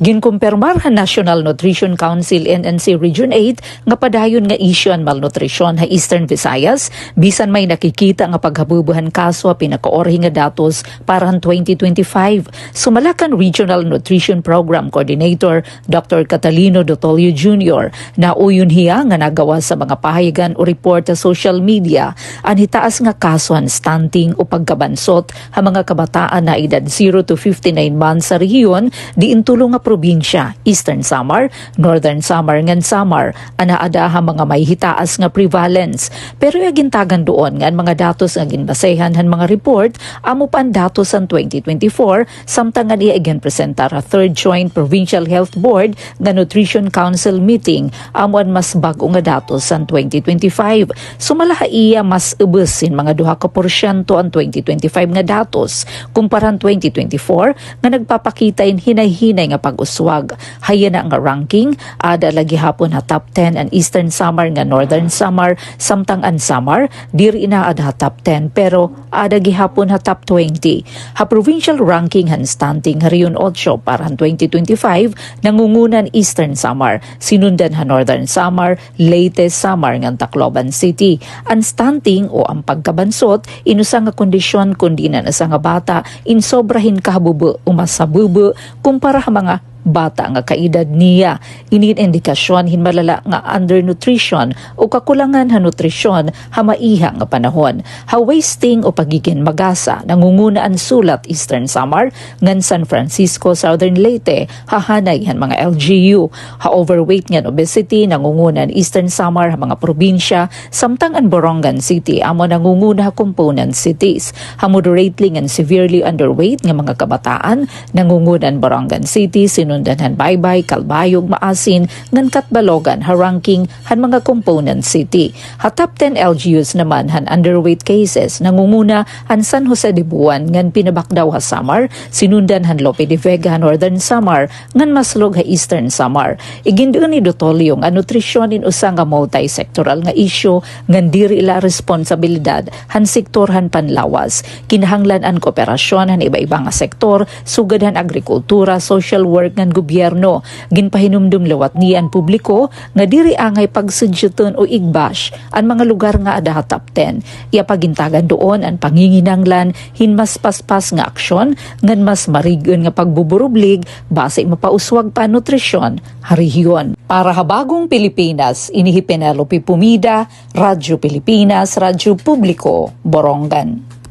Ginkumpirmar han National Nutrition Council NNC Region 8 nga padayon nga issue ang malnutrition ha Eastern Visayas bisan may nakikita nga paghabubuhan kaso pinakaorhi nga datos para 2025. Sumalakan Regional Nutrition Program Coordinator Dr. Catalino Dotolio Jr. na uyon hiya nga nagawa sa mga pahayagan o report sa social media ang hitaas nga kaso han stunting o pagkabansot ha mga kabataan na edad 0 to 59 months sa rehiyon diin tulong nga probinsya, Eastern Samar, Northern Samar ngan Samar, anaada ha mga may hitaas nga prevalence. Pero yagintagan doon nga mga datos nga ginbasehan han mga report, amo pa ang datos sa 2024, samtang nga niya presenta ra 3rd Joint Provincial Health Board nga Nutrition Council meeting, amo ang mas bago nga datos sa 2025. Sumalaha iya mas ubusin mga 2% ang 2025 nga datos, kumparan 2024 nga nagpapakita in hinay-hinay nga pag-uswag. Haya na nga ranking, ada lagi hapon ha top 10 ang Eastern Samar nga Northern Samar, samtang ang Samar, diri na ada ha top 10 pero ada gihapon ha top 20. Ha provincial ranking han stunting hariyon 8 para 2025, nangungunan Eastern Samar, sinundan ha Northern Samar, Leyte Samar ngan Tacloban City. Ang stunting o ang pagkabansot, inusa nga kondisyon kundi na sa nga bata, insobrahin kahabubo o masabubo kumpara ha mga bata nga kaedad niya. Ini indikasyon hinmalala nga undernutrition o kakulangan ha nutrisyon ha maiha nga panahon. Ha wasting o pagiging magasa nangunguna ang sulat Eastern Samar ngan San Francisco Southern Leyte hahanay han mga LGU. Ha overweight ngan obesity nangungunan Eastern Samar ha mga probinsya, samtang ang Borongan City amo nangunguna ha component cities. Ha moderately ngan severely underweight nga mga kabataan nangungunan Borongan City, sinundan han Baybay, Calbayog, Maasin, ngan Katbalogan ha ranking han mga component city. Ha top 10 LGUs naman han underweight cases nangunguna han San Jose de Buan ngan Pinabakdaw ha Samar, sinundan han Lope de Vega ha Northern Samar, ngan Maslog ha Eastern Samar. Igindoon ni Dotolio nga nutrisyon in usa nga multi-sectoral nga issue ngan diri ila responsibilidad han sektor han panlawas. Kinahanglan ang kooperasyon han iba-iba nga sektor, sugad han agrikultura, social work ngan gobyerno. Ginpahinumdum lawat niya ang publiko nga diri angay pagsudyuton o igbash ang mga lugar nga ada ha top 10. Iya pagintagan doon ang panginginanglan hinmas paspas nga aksyon ngan mas marigon nga pagbuburublig base mapauswag pa nutrisyon harihiyon. Para habagong Pilipinas, inihi Penelope Pumida, Radyo Pilipinas, Radyo Publiko, Borongan.